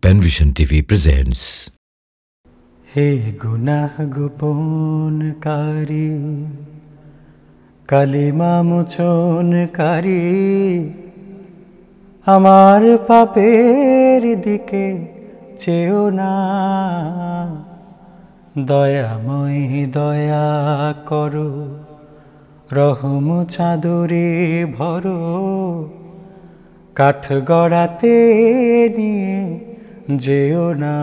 Penvision TV presents হে গুনাহ গোপনকারী কালিমা মোচনকারী আমার পাপের দিকে চেও না দয়াময় দয়া করো রহম চাদরে ভরো কাঠ গড়াতে নিয়ে যেও না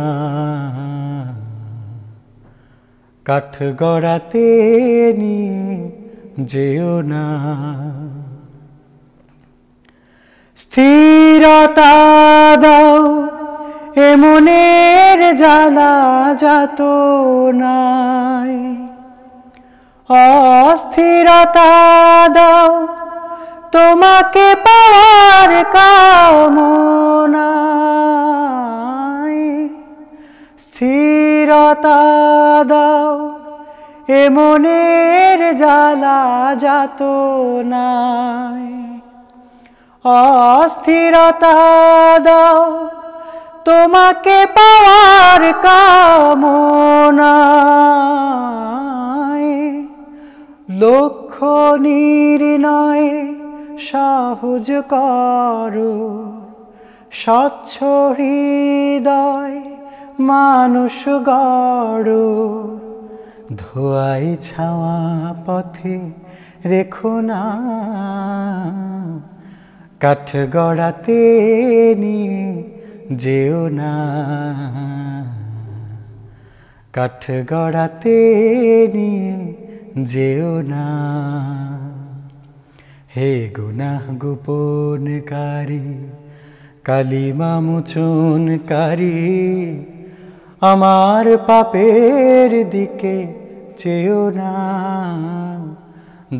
কাঠ গড়াতে নিয়ে যেও না স্থিরতা দাও এ মনের জ্বালা যাত নাই অস্থিরতা দাও তোমাকে পাওয়ার কামনায় স্থিরতা দাও এ মনের জ্বালা যাত নাই অস্থিরতা দাও তোমাকে পাওয়ার কামনায় লক্ষ্য নির্ণয় সহজ করো স্বচ্ছ হৃদয় মানুষ গড়ো ধোয়াই ছাওয়া পথে রেখো না কাঠ গড়াতে নিয়ে যেও না কাঠ গড়াতে নিয়ে যেও না হে গুনাহ গোপনকারী কালিমা মোচনকারী আমার পাপের দিকে চেও না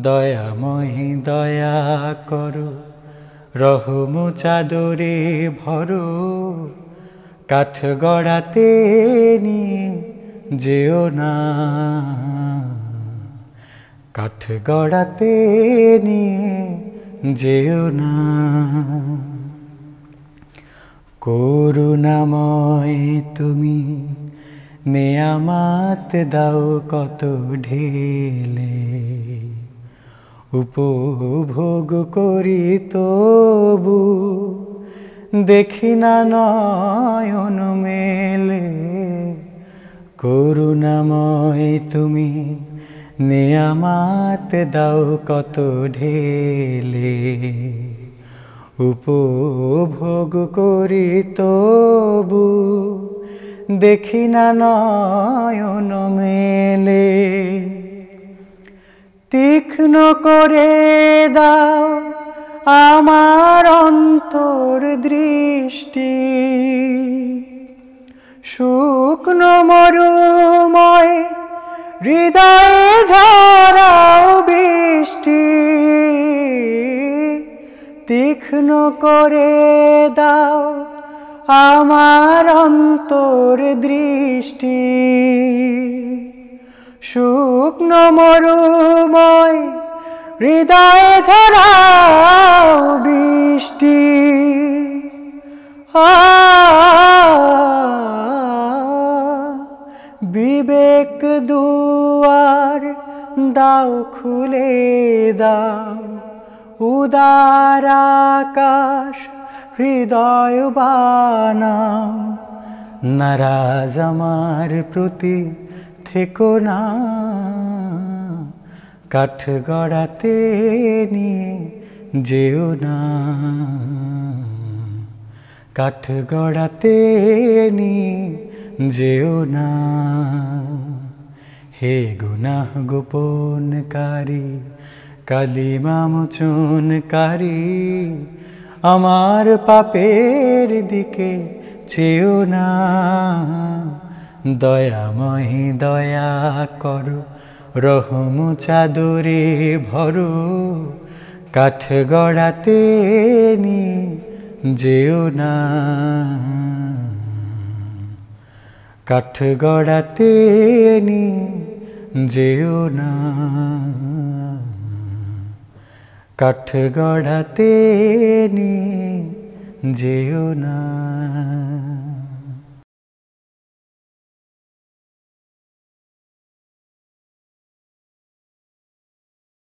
দয়াময় দয়া করো রহম চাদরে ভরো কাঠ গড়াতে নিয়ে যেও না কাঠ গড়াতে নিয়ে যেও না করুণাময় তুমি নেয়ামাত দাও কত ঢেলে উপভোগ করি তবু দেখি না নয়ন মেলে করুণাময় তুমি নেয়ামাত দাও কত ঢেলে উপভোগ করি তবু দেখি না নয়ন মেলে তীক্ষ্ণ করে দাও আমার অন্তর দৃষ্টি শুকনো মরুময় হৃদয়ে ধারাও বৃষ্টি তীক্ষ্ণ করে দাও আমার অন্তর দৃষ্টি শুকনো মরুময় হৃদয়ে ধারাও বৃষ্টি বিবেক দুয়ার দাও খুলে দাও উদার আকাশ হৃদয় বানাও নারাজ আমার প্রতি থেকো না কাঠ গড়াতে নিয়ে যেও না কাঠ গড়াতে নিয়ে যেও না হে গুনাহ গোপনকারী কালিমা মোচনকারী আমার পাপের দিকে চেও না দয়াময় দয়া করো রহম চাদরে ভরো কাঠ গড়াতে নিয়ে যেও না কাঠ গড়াতে নিয়ে যেও না কাঠ গড়াতে নিয়ে যেও না।